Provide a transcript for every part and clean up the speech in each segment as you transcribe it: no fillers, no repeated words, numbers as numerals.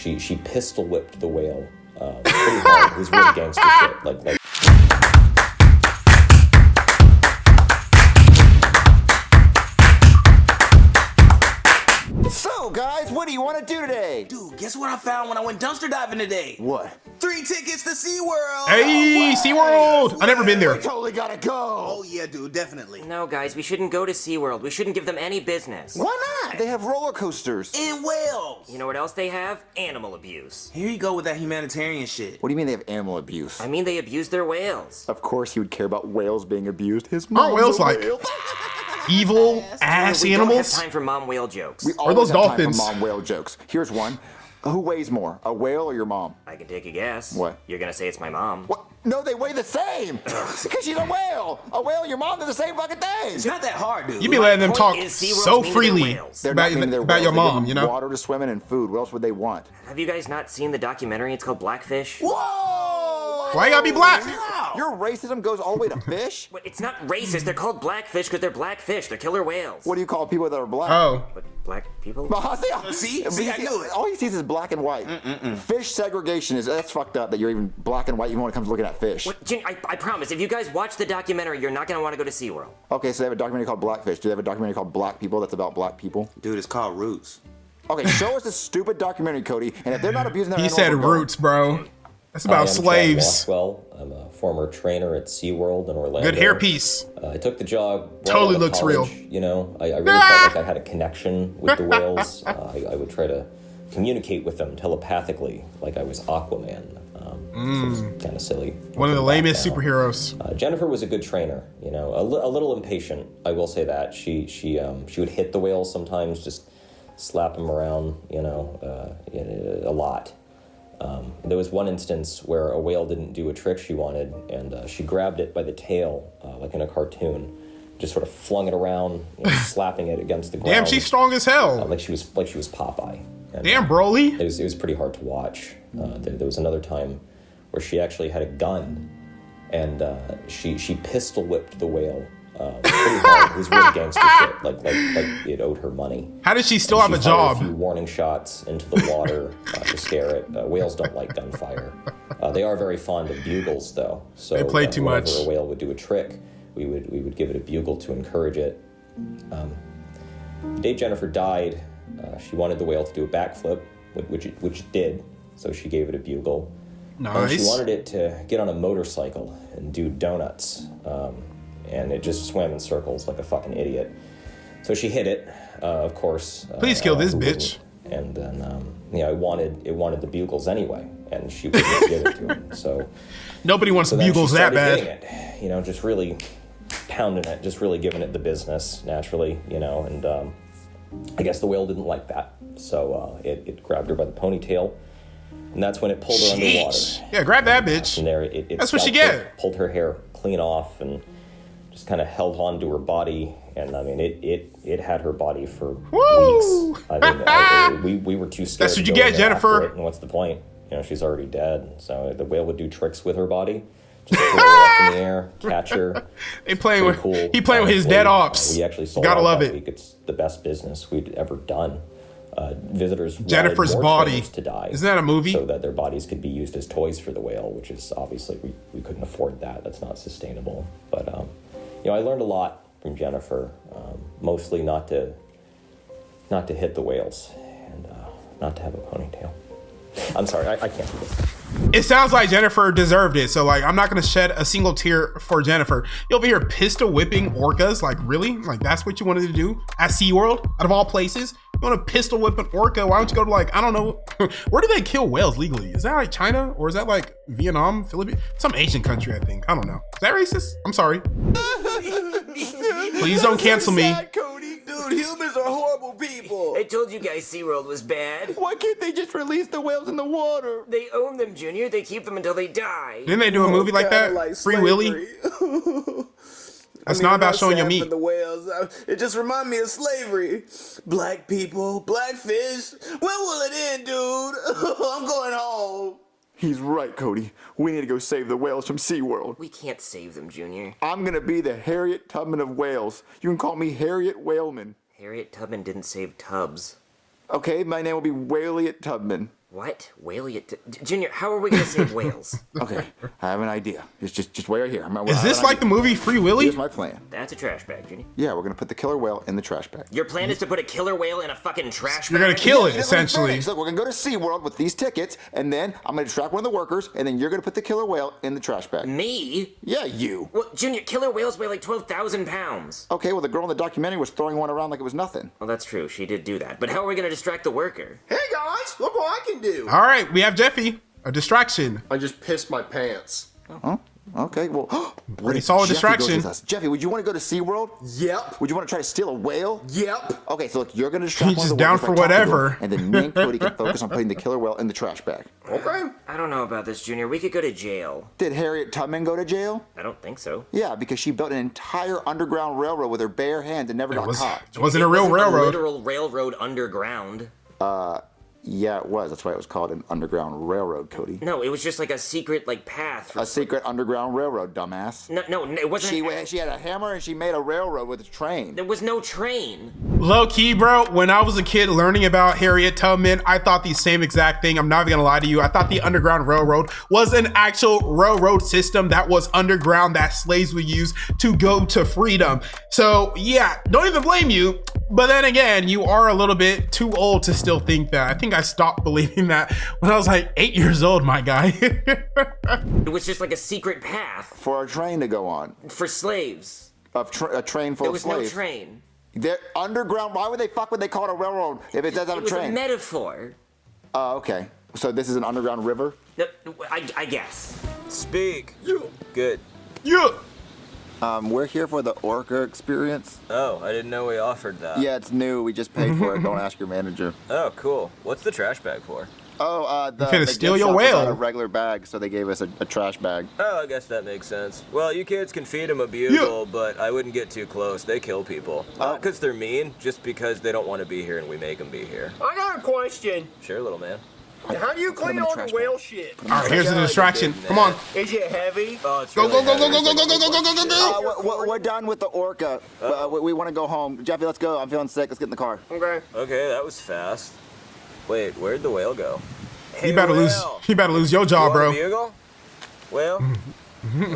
She pistol whipped the whale pretty hard. It was really gangster shit. Like. So, guys, what do you want to do today? Dude, guess what I found when I went dumpster diving today? What? 3 tickets to SeaWorld! Hey, SeaWorld! I've never been there. We totally gotta go! Oh, yeah, dude, definitely. No, guys, we shouldn't go to SeaWorld. We shouldn't give them any business. Why not? They have roller coasters. And whales! You know what else they have? Animal abuse. Here you go with that humanitarian shit. What do you mean they have animal abuse? I mean, they abuse their whales. Of course he would care about whales being abused. His Aren't mom's whales a like whale. evil ass We don't animals? have time for mom whale jokes. We Or always those have time dolphins. for mom whale jokes. Here's one. Who weighs more, a whale or your mom? I can take a guess. What? You're gonna say it's my mom. What? No, they weigh the same. Because she's a whale. A whale and your mom, they're the same fucking thing. It's not that hard, dude. You be letting them point talk is SeaWorld's so meaning freely they're whales. They're not about, meaning they're about your whales. They give mom, them you know? water to swim in and food. What else would they want? Have you guys not seen the documentary? It's called Blackfish. Whoa! Why you gotta be black? Your racism goes all the way to fish? But it's not racist. They're called blackfish because they're black fish. They're killer whales. What do you call people that are black? Oh. But black people? See, I knew it. All he sees is black and white. Fish segregation that's fucked up that you're even black and white even when it comes to looking at fish. What, I promise, if you guys watch the documentary, you're not gonna want to go to SeaWorld. Okay, so they have a documentary called Blackfish. Do they have a documentary called Black People that's about black people? Dude, it's called Roots. Okay, show us this stupid documentary, Cody, and if they're not abusing their He animals, said we're going. roots, bro. That's I about am slaves. Chad Rockwell. I'm a former trainer at SeaWorld in Orlando. Good hairpiece. I took the job right Totally out of looks college. real. You know, I really felt like I had a connection with the whales. I would try to communicate with them telepathically, like I was Aquaman. So it's kind of silly. One of the Looking back lamest now. superheroes. Jennifer was a good trainer. You know, a little impatient. I will say that she would hit the whales sometimes, just slap them around. You know, a lot. There was one instance where a whale didn't do a trick she wanted, and she grabbed it by the tail, like in a cartoon, just sort of flung it around, you know, slapping it against the ground. Damn, she's strong as hell. like she was Popeye. And, Damn, Broly. it was pretty hard to watch. There was another time where she actually had a gun, and she pistol whipped the whale pretty hard. It was really gangster shit. Like it owed her money. How did she still have a She fired job? A few warning shots into the water to scare it. Whales don't like gunfire. They are very fond of bugles, though. So They play too whenever much. a whale would do a trick, we would give it a bugle to encourage it. The day Jennifer died, she wanted the whale to do a backflip, which it did. So she gave it a bugle. And she Nice. wanted it to get on a motorcycle and do donuts. And it just swam in circles like a fucking idiot. So she hit it, of course. Please kill this who bitch. wouldn't? And then, it wanted the bugles anyway, and she wouldn't give it to him. So Nobody wants then bugles she that started bad. getting it, you know, just really pounding it, just really giving it the business naturally, you know. And I guess the whale didn't like that, so it grabbed her by the ponytail. And that's when it pulled her underwater. Sheesh. Yeah, grab that bitch. From there, it That's what she scalped her, get. pulled her hair clean off, and just kind of held on to her body. And I mean, it had her body for Woo! weeks. I mean, we were too scared. That's what to you go get, in after Jennifer. it, and what's the point? You know, she's already dead. So the whale would do tricks with her body, just throw her up in the air, catch her. They playing with Pretty cool. he playing with his Honestly, dead ops. We actually sold Gotta out love that it. week. It's the best business we'd ever done. Visitors wanted Jennifer's more body. trainers to die. Isn't that a movie? So that their bodies could be used as toys for the whale, which is obviously we couldn't afford that. That's not sustainable. But I learned a lot from Jennifer. Mostly not to hit the whales and not to have a ponytail. I'm sorry, I can't do this. It sounds like Jennifer deserved it. So like, I'm not gonna shed a single tear for Jennifer. You over here pistol whipping orcas? Like really? Like that's what you wanted to do at SeaWorld? Out of all places, you want to pistol whip an orca? Why don't you go to like, I don't know, where do they kill whales legally? Is that like China or is that like Vietnam, Philippines, some Asian country? I think. I don't know. Is that racist? I'm sorry. Please don't cancel me. Dude, humans are horrible people. I told you guys SeaWorld was bad. Why can't they just release the whales in the water? They own them, Junior. They keep them until they die. Didn't they do a movie like that? Kinda like Free Willy? slavery. That's not about showing your sad meat. for the whales. It just reminds me of slavery. Black people, blackfish. When will it end, dude? I'm going home. He's right, Cody. We need to go save the whales from SeaWorld. We can't save them, Junior. I'm gonna be the Harriet Tubman of whales. You can call me Harriet Whaleman. Harriet Tubman didn't save Tubbs. Okay, my name will be Whaliet Tubman. What? Whale? Junior, how are we gonna save whales? Okay, I have an idea. Just wait right here. Is this like the movie Free Willy? Here's my plan. That's a trash bag, Junior. Yeah, we're gonna put the killer whale in the trash bag. Your plan is to put a killer whale in a fucking trash bag? You're gonna kill it, You didn't let me essentially. finish. Look, we're gonna go to SeaWorld with these tickets, and then I'm gonna distract one of the workers, and then you're gonna put the killer whale in the trash bag. Me? Yeah, you. Well, Junior, killer whales weigh like 12,000 pounds. Okay, well, the girl in the documentary was throwing one around like it was nothing. Well, that's true. She did do that. But how are we gonna distract the worker? Hey guys, look what I can do. All right, we have Jeffy. A distraction. I just pissed my pants. Huh? Okay, well, what if solid Jeffy distraction. goes with us? Jeffy, would you want to go to SeaWorld? Yep. Would you want to try to steal a whale? Yep. Okay, so look, you're gonna distract He's one of the just down workers for by talking to whatever. him, and then me and Cody can focus on putting the killer whale in the trash bag. Okay. I don't know about this, Junior. We could go to jail. Did Harriet Tubman go to jail? I don't think so. Yeah, because she built an entire underground railroad with her bare hands and never got caught. It wasn't a real A railroad. literal railroad underground. Yeah, it was. That's why it was called an underground railroad, Cody. No, it was just like a secret like path. For A secret underground railroad, dumbass. No, it wasn't. She had a hammer and she made a railroad with a train. There was no train. Low key, bro, when I was a kid learning about Harriet Tubman, I thought the same exact thing. I'm not even gonna lie to you. I thought the Underground Railroad was an actual railroad system that was underground that slaves would use to go to freedom. So yeah, don't even blame you. But then again, you are a little bit too old to still think that. I think I stopped believing that when I was like 8 years old, my guy. It was just like a secret path For a train to go on. for slaves. A train full There of was slaves. no train. They're underground. Why would they they call it a railroad if it doesn't have It a was a train? metaphor. Oh, okay. So this is an underground river? No, I guess. Speak. Good. Yeah. We're here for the Orca experience. Oh, I didn't know we offered that. Yeah, it's new. We just paid for it. Don't ask your manager. Oh, cool. What's the trash bag for? Oh, the finna the steal gift your shop was whale. out of regular bag, so they gave us a trash bag. Oh, I guess that makes sense. Well, you kids can feed them a bugle, but I wouldn't get too close. They kill people. Not because they're mean, just because they don't want to be here and we make them be here. I got a question. Sure, little man. How do you clean in the all trash the bag. whale shit? All right, here's the distraction. Come on. Is it heavy? Oh, it's Go, really go, go, go, heavy. go, go, go, go, go, go, go, go. We're done with the Orca. We want to go home. Jeffy, let's go. I'm feeling sick. Let's get in the car. Okay. Okay, that was fast. Wait, where'd the whale go? Hey, You better lose. whale. You better lose your job, You want bro. a bugle? Well,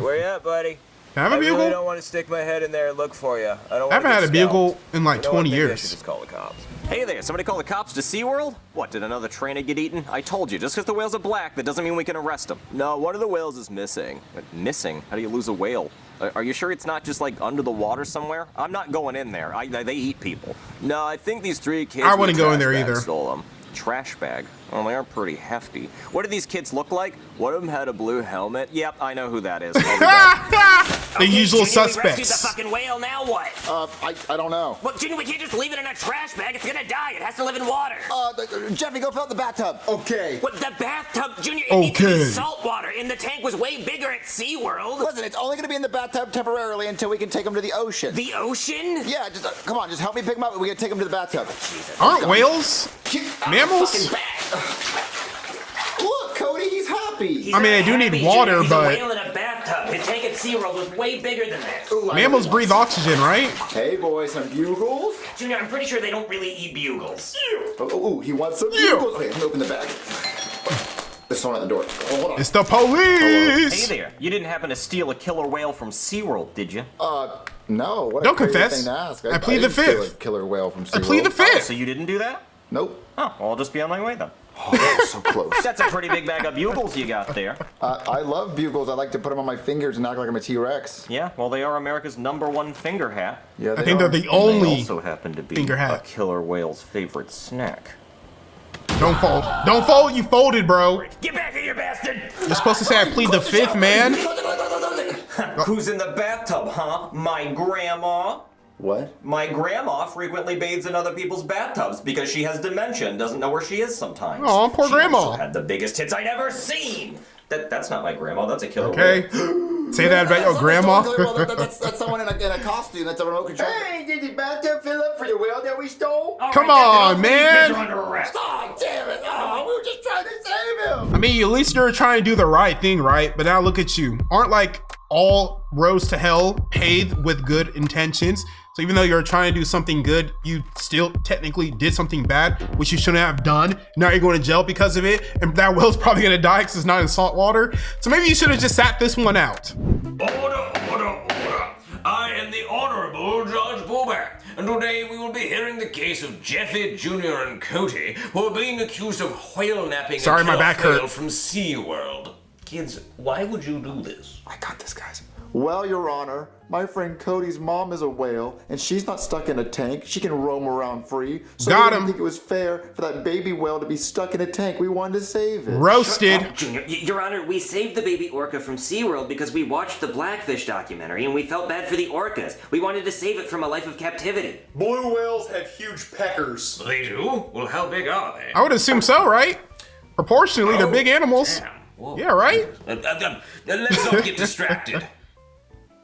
where you at, buddy? Can I have a I really bugle? don't want to stick my head in there and look for you. I don't. I haven't had a bugle in like You know what? 20 Maybe I should years. just call the cops. Hey there, somebody call the cops to SeaWorld? What, did another trainer get eaten? I told you, just because the whales are black, that doesn't mean we can arrest them. No, one of the whales is missing. Missing? How do you lose a whale? Are you sure it's not just like under the water somewhere? I'm not going in there. They eat people. No, I think these three kids. I with wouldn't go in trash there bags either. Stole them. Trash bag. Oh, they are pretty hefty. What do these kids look like? One of them had a blue helmet. Yep, I know who that is. I'll be back. The usual Junior, we rescued the suspects. fucking whale, now what? I don't know. Well, Junior, we can't just leave it in a trash bag. It's gonna die. It has to live in water. Jeffy, go fill up the bathtub. Okay. What, the bathtub, Junior, it needs to Okay. be salt water, and the tank was way bigger at SeaWorld. Listen, it's only going to be in the bathtub temporarily until we can take him to the ocean. The ocean? Yeah, just come on, just help me pick him up. We're going to take him to the bathtub. Aren't whales mammals? Fucking bag. Look, Cody, he's happy. He's I mean, not they do need happy, water, Junior. He's but- a whale in a bathtub. His tank at SeaWorld was way bigger than this. Mammals breathe oxygen, right? Hey, boys, some bugles. Junior, I'm pretty sure they don't really eat bugles. Oh, he wants some Yeah. bugles. Okay, let me open the bag. There's someone at the door. Oh, hold on. It's the Hey police. there, you didn't happen to steal a killer whale from SeaWorld, did you? No, what Don't a crazy confess. thing to ask. I plead the didn't steal fifth. a killer whale from I SeaWorld. plead the fifth. So you didn't do that? Nope. Oh, well, I'll just be on my way then. Oh, so close. That's a pretty big bag of bugles you got there. I love bugles. I like to put them on my fingers and act like I'm a T-Rex. Yeah, well, they are America's #1 finger hat. Yeah, I think they're the They only. also happen to be finger hat. a killer whale's favorite snack. Don't fold. Don't fold. You folded, bro. Get back here, you bastard! You're supposed to say I plead the fifth, man. Who's in the bathtub, huh? My grandma? What? My grandma frequently bathes in other people's bathtubs because she has dementia and doesn't know where she is sometimes. Aw, poor She grandma. also had the biggest tits I'd ever seen. That's not my grandma. That's a killer Okay. whale. Say that about your grandma. That's someone in a costume. That's a remote control. Hey, did the bathtub fill up for the whale that we stole? All Come right, that's on, enough. You man. kids are under arrest. Oh, damn it. Oh, we were just trying to save him. I mean, at least you're trying to do the right thing, right? But now look at you. Aren't like all roads to hell paved with good intentions? So even though you're trying to do something good, you still technically did something bad, which you shouldn't have done. Now you're going to jail because of it, and that whale's probably gonna die because it's not in salt water. So maybe you should have just sat this one out. Order, order, order. I am the Honorable Judge Boober, and today we will be hearing the case of Jeffy Jr. and Cody, who are being accused of whale napping Sorry, a my back whale hurt. from SeaWorld. Kids, why would you do this? I got this, guys. Well, Your Honor, my friend Cody's mom is a whale, and she's not stuck in a tank. She can roam around free. So Got we him. didn't think it was fair for that baby whale to be stuck in a tank. We wanted to save it. Roasted. Oh, Junior, Your Honor, we saved the baby orca from SeaWorld because we watched the Blackfish documentary and we felt bad for the orcas. We wanted to save it from a life of captivity. Blue whales have huge peckers. They do? Well, how big are they? I would assume so, right? Proportionally, they're big animals. Damn. Whoa. Yeah, right? Let's not get distracted.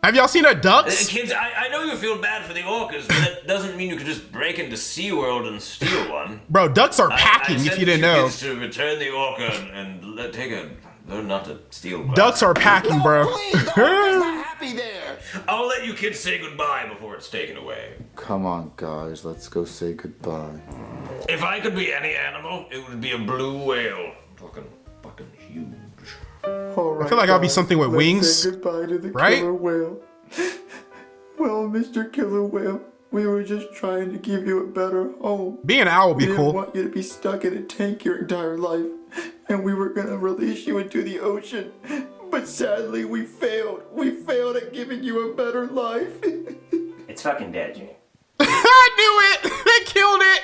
Have y'all seen a ducks? Kids, I know you feel bad for the orcas, but that doesn't mean you could just break into SeaWorld and steal one. Bro, ducks are I packing, said if you didn't know. Kids to return the orca and learn not to steal. Ducks are packing, bro. Please, the orca's not happy there. I'll let you kids say goodbye before it's taken away. Come on, guys, let's go say goodbye. If I could be any animal, it would be a blue whale. I'm talking fucking huge. I feel like I'll be something with wings, Say goodbye to the right? killer whale. Well, Mr. Killer Whale, we were just trying to give you a better home. Being an owl would We be didn't cool. want you to be stuck in a tank your entire life, and we were gonna release you into the ocean. But sadly, we failed. We failed at giving you a better life. It's fucking dead, Junior. I knew it! They killed it!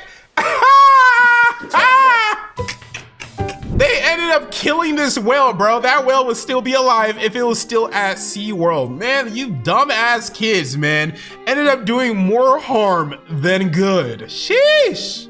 They ended up killing this whale, bro. That whale would still be alive if it was still at SeaWorld. Man, you dumbass kids, man. Ended up doing more harm than good. Sheesh.